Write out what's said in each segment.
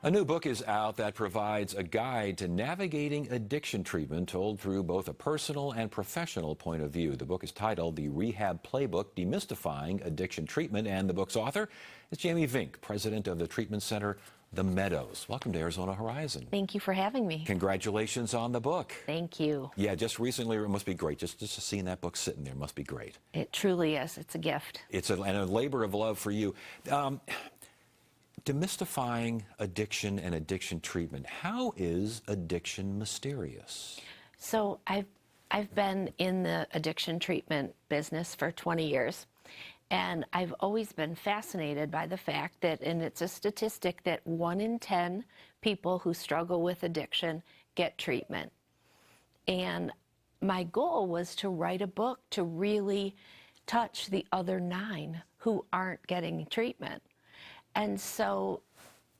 A new book is out that provides a guide to navigating addiction treatment told through both a personal and professional point of view. The book is titled The Rehab Playbook, Demystifying Addiction Treatment, and the book's author is Jaime Vinck, president of the treatment center, The Meadows. Welcome to Arizona Horizon. Thank you for having me. Congratulations on the book. Thank you. Yeah, just recently, it must be great. Just seeing that book sitting there must be great. It truly is. It's a gift. It's and a labor of love for you. Demystifying addiction and addiction treatment. How is addiction mysterious? So I've been in the addiction treatment business for 20 years, and I've always been fascinated by the fact that, and it's a statistic, that 1 in 10 people who struggle with addiction get treatment. And my goal was to write a book to really touch the other 9 who aren't getting treatment. And so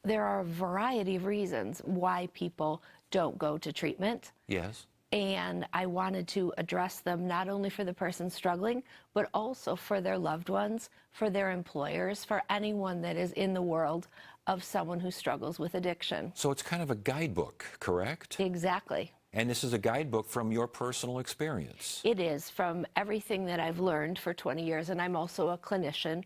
there are a variety of reasons why people don't go to treatment. Yes. And I wanted to address them not only for the person struggling, but also for their loved ones, for their employers, for anyone that is in the world of someone who struggles with addiction. So it's kind of a guidebook, correct? Exactly. And this is a guidebook from your personal experience. It is, from everything that I've learned for 20 years, and I'm also a clinician.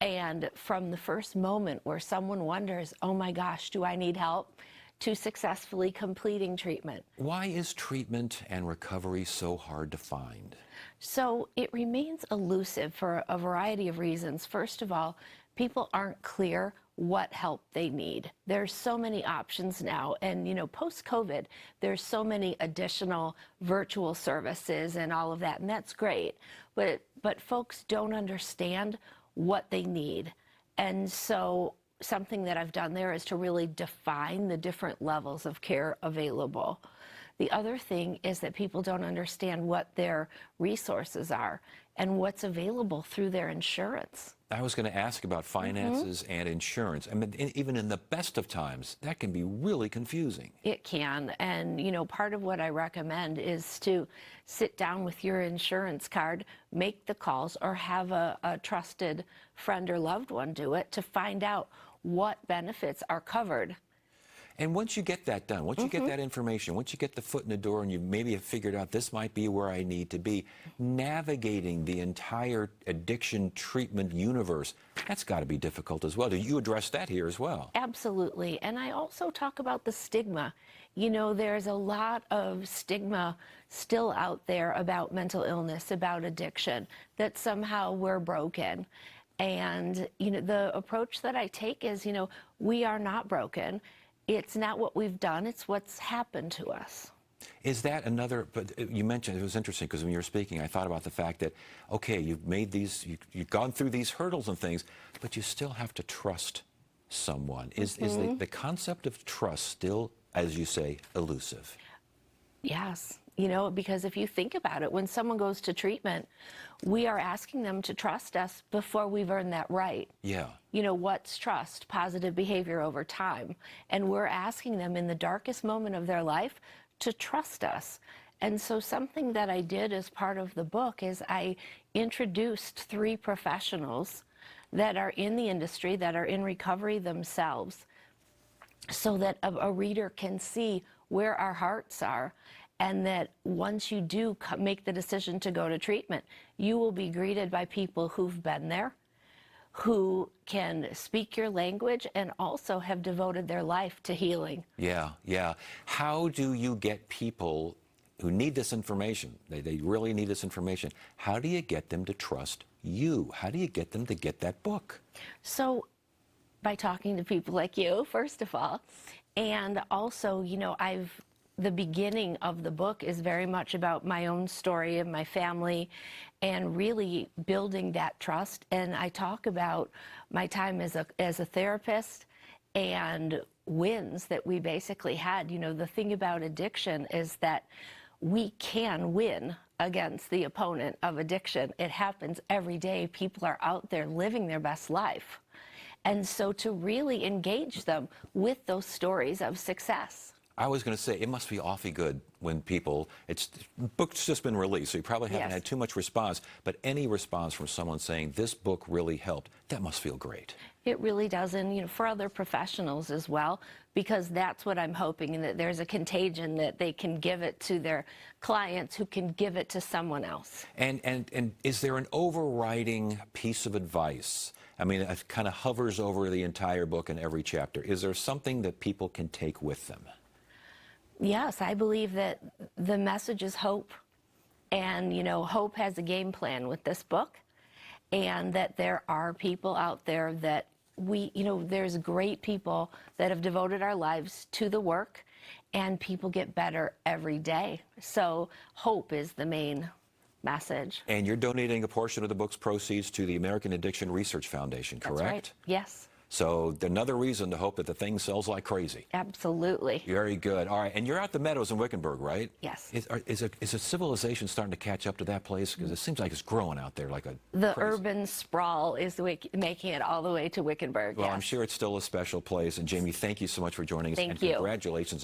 And from the first moment where someone wonders, oh my gosh, do I need help, to successfully completing treatment. Why is treatment and recovery so hard to find? So it remains elusive for a variety of reasons. First of all, people aren't clear what help they need. There's so many options now, and post-COVID, there's so many additional virtual services and all of that, and that's great. But folks don't understand what they need. And so something that I've done there is to really define the different levels of care available. The other thing is that people don't understand what their resources are and what's available through their insurance. I was going to ask about finances and insurance. I mean, even in the best of times, that can be really confusing. It can. And, part of what I recommend is to sit down with your insurance card, make the calls, or have a trusted friend or loved one do it to find out what benefits are covered. And once you get that done, once you get that information, once you get the foot in the door and you maybe have figured out this might be where I need to be, navigating the entire addiction treatment universe, that's got to be difficult as well. Do you address that here as well? Absolutely. And I also talk about the stigma. There's a lot of stigma still out there about mental illness, about addiction, that somehow we're broken. And, the approach that I take is, we are not broken. It's not what we've done, it's what's happened to us. Is that another, but you mentioned, it was interesting because when you were speaking, I thought about the fact that, okay, you've made these, you've gone through these hurdles and things, but you still have to trust someone. Is the concept of trust still, as you say, elusive? Yes. Because if you think about it, when someone goes to treatment, we are asking them to trust us before we've earned that right. Yeah. What's trust? Positive behavior over time. And we're asking them in the darkest moment of their life to trust us. And so something that I did as part of the book is I introduced 3 professionals that are in the industry, that are in recovery themselves, so that a reader can see where our hearts are. And that once you do make the decision to go to treatment, you will be greeted by people who've been there, who can speak your language, and also have devoted their life to healing. Yeah, yeah. How do you get people who need this information, they really need this information, how do you get them to trust you? How do you get them to get that book? So by talking to people like you, first of all, and also, the beginning of the book is very much about my own story and my family and really building that trust. And I talk about my time as a therapist and wins that we basically had. The thing about addiction is that we can win against the opponent of addiction. It happens every day. People are out there living their best life. And so to really engage them with those stories of success. I was going to say, it must be awfully good when people, book's just been released, so you probably haven't had too much response, but any response from someone saying, this book really helped, that must feel great. It really does, and for other professionals as well, because that's what I'm hoping, and that there's a contagion that they can give it to their clients who can give it to someone else. And is there an overriding piece of advice? I mean, it kind of hovers over the entire book and every chapter. Is there something that people can take with them? Yes, I believe that the message is hope, and hope has a game plan with this book, and that there are people out there that there's great people that have devoted our lives to the work, and people get better every day. So hope is the main message. And you're donating a portion of the book's proceeds to the American Addiction Research Foundation, correct? That's right. Yes. So another reason to hope that the thing sells like crazy. Absolutely. Very good. All right, and you're at the Meadows in Wickenburg, right? Yes. Is a civilization starting to catch up to that place? Because it seems like it's growing out there like a The crazy. urban sprawl is making it all the way to Wickenburg. Well, yes. I'm sure it's still a special place. And Jaime, thank you so much for joining us. Thank and you. Congratulations.